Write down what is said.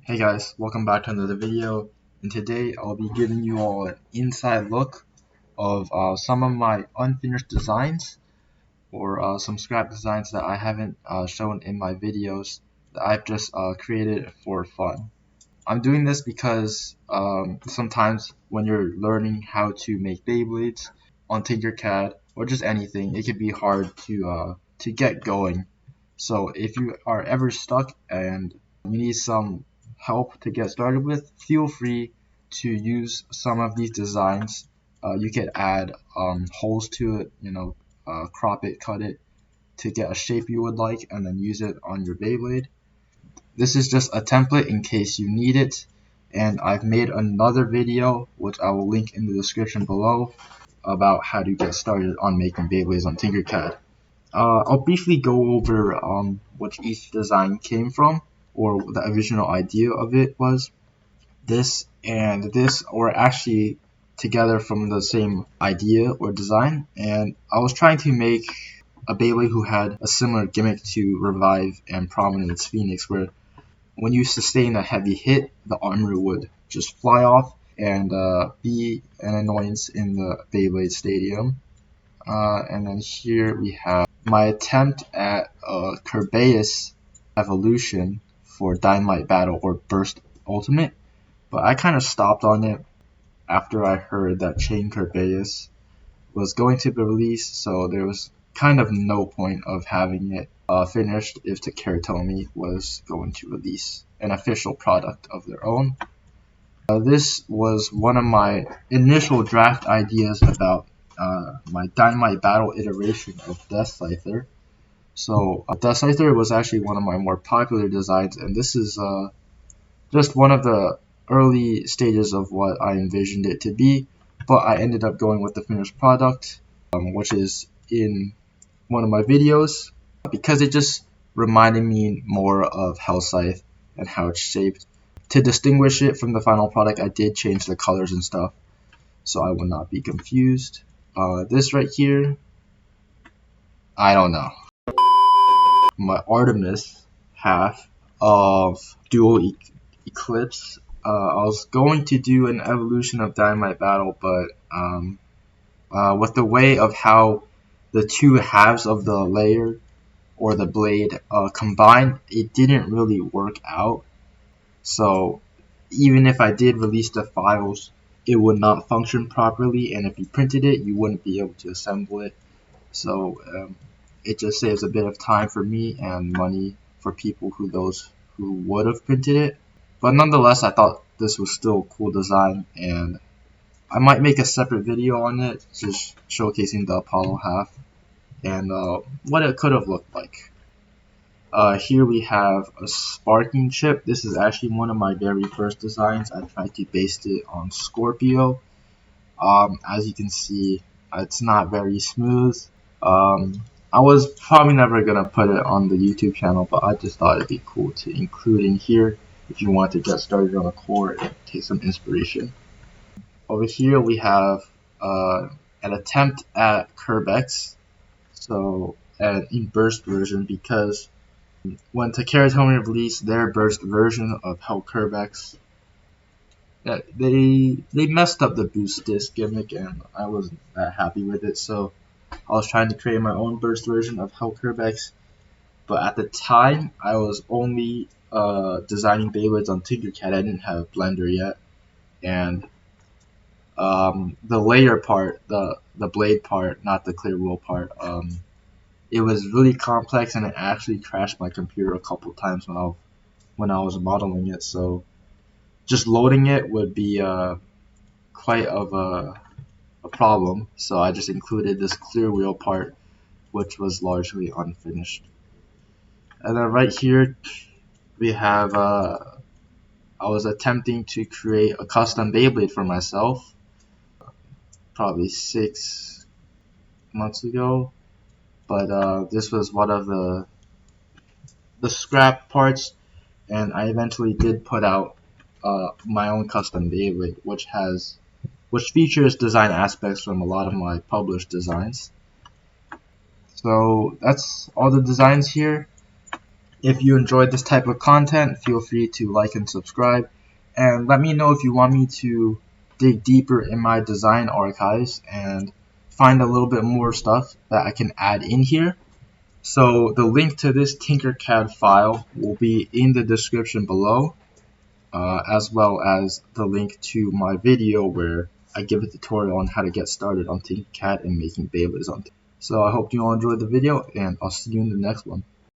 Hey guys, welcome back to another video, and today I'll be giving you all an inside look of some of my unfinished designs or some scrap designs that I haven't shown in my videos that I've just created for fun. I'm doing this because sometimes when you're learning how to make Beyblades on Tinkercad or just anything, it can be hard to get going. So if you are ever stuck and you need some help to get started with, feel free to use some of these designs. You could add holes to it, crop it, cut it to get a shape you would like, and then use it on your Beyblade. This is just a template in case you need it, and I've made another video which I will link in the description below about how to get started on making Beyblades on Tinkercad. I'll briefly go over what each design came from, or the original idea of it was. This and this were actually together from the same idea or design, and I was trying to make a Beyblade who had a similar gimmick to Revive and Prominence Phoenix, where when you sustain a heavy hit, the armor would just fly off and be an annoyance in the Beyblade Stadium. And then here we have my attempt at a Kerbeus evolution for Dynamite Battle or Burst Ultimate, but I kind of stopped on it after I heard that Chain Kerbeus was going to be released, so there was kind of no point of having it finished if Takara was going to release an official product of their own. This was one of my initial draft ideas about my Dynamite Battle iteration of Death Scyther. So Death Scyther was actually one of my more popular designs, and this is just one of the early stages of what I envisioned it to be, but I ended up going with the finished product, which is in one of my videos, because it just reminded me more of Hellscythe and how it's shaped. To distinguish it from the final product, I did change the colors and stuff, so I will not be confused. This right here, I don't know. My Artemis half of Dual Eclipse. I was going to do an evolution of Dynamite Battle, but with the way of how the two halves of the layer or the blade combined, it didn't really work out. So even if I did release the files, it would not function properly, and if you printed it, you wouldn't be able to assemble it. So it just saves a bit of time for me and money for people who would have printed it. But nonetheless, I thought this was still a cool design, and I might make a separate video on it, just showcasing the Apollo half and what it could have looked like. Here we have a sparking chip. This is actually one of my very first designs. I tried to base it on Scorpio. As you can see, it's not very smooth. I was probably never going to put it on the YouTube channel, but I just thought it'd be cool to include in here if you want to get started on a core and take some inspiration. Over here we have an attempt at Kerbex, so in burst version, because when Takara released their burst version of Hell Kerbex, they messed up the boost disc gimmick, and I wasn't that happy with it, so I was trying to create my own burst version of Hell Kerbex. But at the time, I was only designing Beyblades on Tinkercad. I didn't have Blender yet, and the layer part, the blade part, not the clear wheel part, it was really complex, and it actually crashed my computer a couple times when I was modeling it. So just loading it would be quite of a problem. So I just included this clear wheel part, which was largely unfinished. And then right here we have I was attempting to create a custom Beyblade for myself probably 6 months ago, but this was one of the scrap parts, and I eventually did put out my own custom Beyblade, which features design aspects from a lot of my published designs. So that's all the designs here. If you enjoyed this type of content, feel free to like and subscribe, and let me know if you want me to dig deeper in my design archives and find a little bit more stuff that I can add in here. So the link to this Tinkercad file will be in the description below, as well as the link to my video where I give a tutorial on how to get started on Tinkercad and making Beyblades on Tinkercad. So I hope you all enjoyed the video, and I'll see you in the next one.